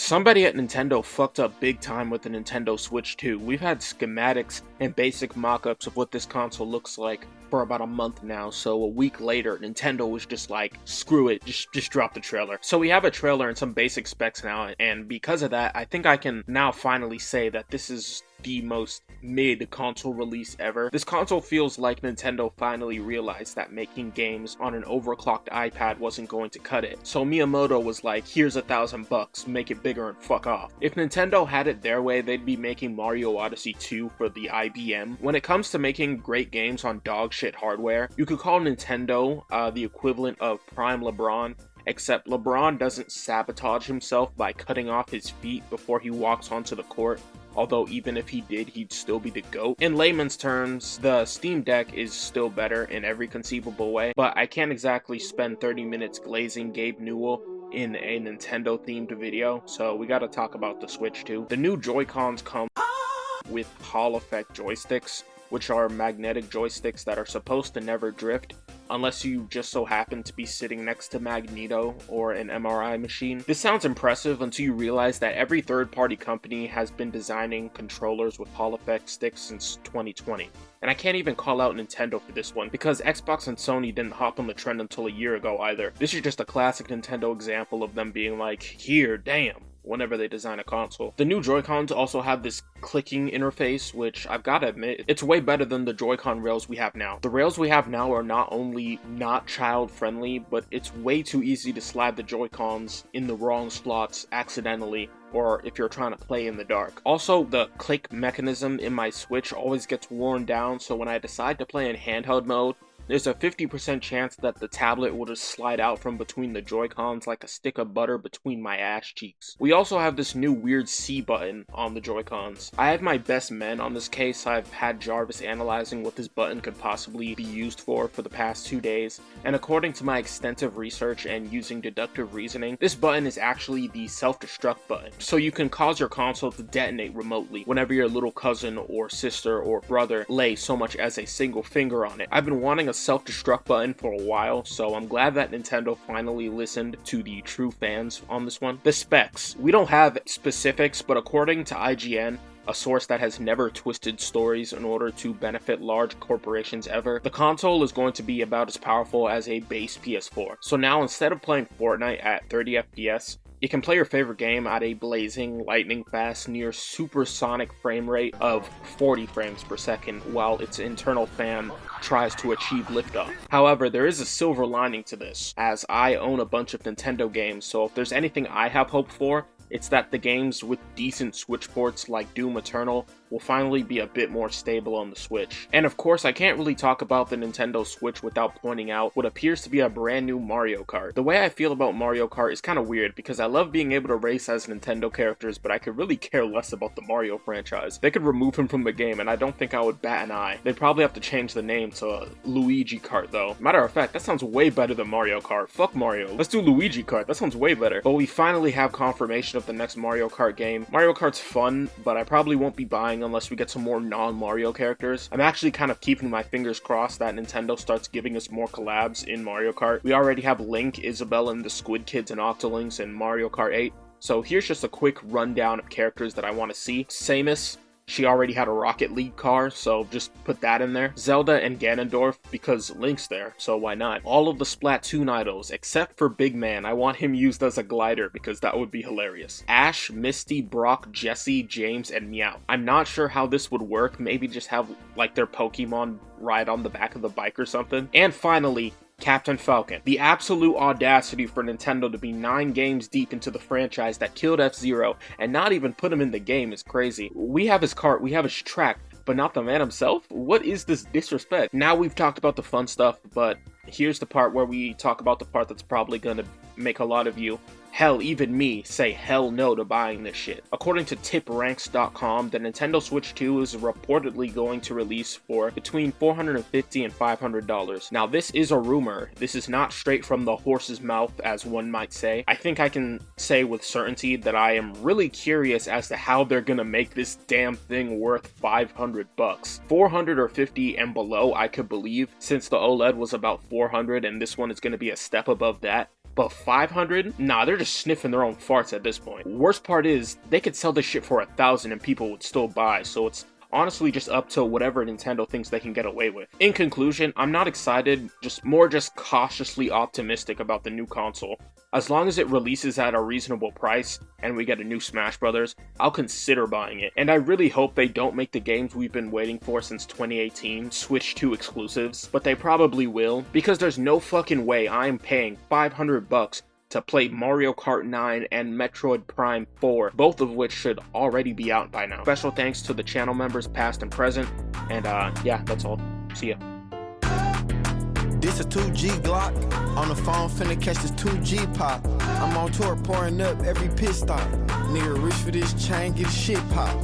Somebody at Nintendo fucked up big time with the Nintendo Switch 2. We've had schematics and basic mock-ups of what this console looks like for about a month now, so a week later, Nintendo was just like, screw it, just drop the trailer. So we have a trailer and some basic specs now, and because of that, I think I can now finally say that this is the most mid-console release ever. This console feels like Nintendo finally realized that making games on an overclocked iPad wasn't going to cut it. So Miyamoto was like, here's $1,000, make it bigger and fuck off. If Nintendo had it their way, they'd be making Mario Odyssey 2 for the IBM. When it comes to making great games on dog shit hardware, you could call Nintendo the equivalent of Prime LeBron, except LeBron doesn't sabotage himself by cutting off his feet before he walks onto the court. Although even if he did, he'd still be the GOAT. In layman's terms, the Steam Deck is still better in every conceivable way, but I can't exactly spend 30 minutes glazing Gabe Newell in a Nintendo-themed video, so we gotta talk about the Switch too. The new Joy-Cons come with Hall effect joysticks, which are magnetic joysticks that are supposed to never drift, unless you just so happen to be sitting next to Magneto or an MRI machine. This sounds impressive until you realize that every third-party company has been designing controllers with Hall effect sticks since 2020. And I can't even call out Nintendo for this one, because Xbox and Sony didn't hop on the trend until a year ago either. This is just a classic Nintendo example of them being like, here, damn, whenever they design a console. The new Joy-Cons also have this clicking interface, which I've gotta admit, it's way better than the Joy-Con rails we have now. The rails we have now are not only not child-friendly, but it's way too easy to slide the Joy-Cons in the wrong slots accidentally, or if you're trying to play in the dark. Also, the click mechanism in my Switch always gets worn down, so when I decide to play in handheld mode, there's a 50% chance that the tablet will just slide out from between the Joy-Cons like a stick of butter between my ass cheeks. We also have this new weird C button on the Joy-Cons. I have my best men on this case. I've had Jarvis analyzing what this button could possibly be used for the past 2 days, and according to my extensive research and using deductive reasoning, this button is actually the self-destruct button. So you can cause your console to detonate remotely whenever your little cousin or sister or brother lay so much as a single finger on it. I've been wanting a self-destruct button for a while, so I'm glad that Nintendo finally listened to the true fans on this one. The specs. We don't have specifics, but according to IGN, a source that has never twisted stories in order to benefit large corporations ever, the console is going to be about as powerful as a base PS4. So now instead of playing Fortnite at 30 FPS, you can play your favorite game at a blazing, lightning-fast, near supersonic frame rate of 40 frames per second while its internal fan tries to achieve liftoff. However, there is a silver lining to this, as I own a bunch of Nintendo games, so if there's anything I have hope for, it's that the games with decent Switch ports like Doom Eternal will finally be a bit more stable on the Switch. And of course, I can't really talk about the Nintendo Switch without pointing out what appears to be a brand new Mario Kart. The way I feel about Mario Kart is kind of weird, because I love being able to race as Nintendo characters, but I could really care less about the Mario franchise. They could remove him from the game, and I don't think I would bat an eye. They'd probably have to change the name to Luigi Kart, though. Matter of fact, that sounds way better than Mario Kart. Fuck Mario. Let's do Luigi Kart. That sounds way better. But we finally have confirmation of the next Mario Kart game. Mario Kart's fun, but I probably won't be buying unless we get some more non-Mario characters. I'm actually kind of keeping my fingers crossed that Nintendo starts giving us more collabs in Mario Kart. We already have Link, Isabelle, and the Squid Kids and Octolinks in Mario Kart 8. So here's just a quick rundown of characters that I want to see. Samus. She already had a Rocket League car, so just put that in there. Zelda and Ganondorf, because Link's there, so why not? All of the Splatoon idols, except for Big Man. I want him used as a glider, because that would be hilarious. Ash, Misty, Brock, Jesse, James, and Meow. I'm not sure how this would work. Maybe just have, like, their Pokemon ride on the back of the bike or something. And finally, Captain Falcon. The absolute audacity for Nintendo to be 9 games deep into the franchise that killed F-Zero and not even put him in the game is crazy. We have his cart, we have his track, but not the man himself? What is this disrespect? Now we've talked about the fun stuff, but here's the part where we talk about the part that's probably gonna make a lot of you, hell, even me, say hell no to buying this shit. According to tipranks.com, the Nintendo Switch 2 is reportedly going to release for between $450 and $500. Now, this is a rumor. This is not straight from the horse's mouth, as one might say. I think I can say with certainty that I am really curious as to how they're gonna make this damn thing worth 500 bucks. 400 or 50 and below, I could believe, since the OLED was about 400 and this one is gonna be a step above that. But 500? Nah, they're just sniffing their own farts at this point. Worst part is, they could sell this shit for 1,000 and people would still buy, so it's honestly just up to whatever Nintendo thinks they can get away with. In conclusion, I'm not excited, just cautiously optimistic about the new console. As long as it releases at a reasonable price and we get a new Smash Brothers, I'll consider buying it. And I really hope they don't make the games we've been waiting for since 2018 Switch 2 exclusives, but they probably will, because there's no fucking way I'm paying $500 to play Mario Kart 9 and Metroid Prime 4, both of which should already be out by now. Special thanks to the channel members past and present, and yeah, that's all. See ya. This a 2G Glock, on the phone finna catch this 2G pop. I'm on tour pouring up every pit stop. Nigga reach for this chain, get his shit pop.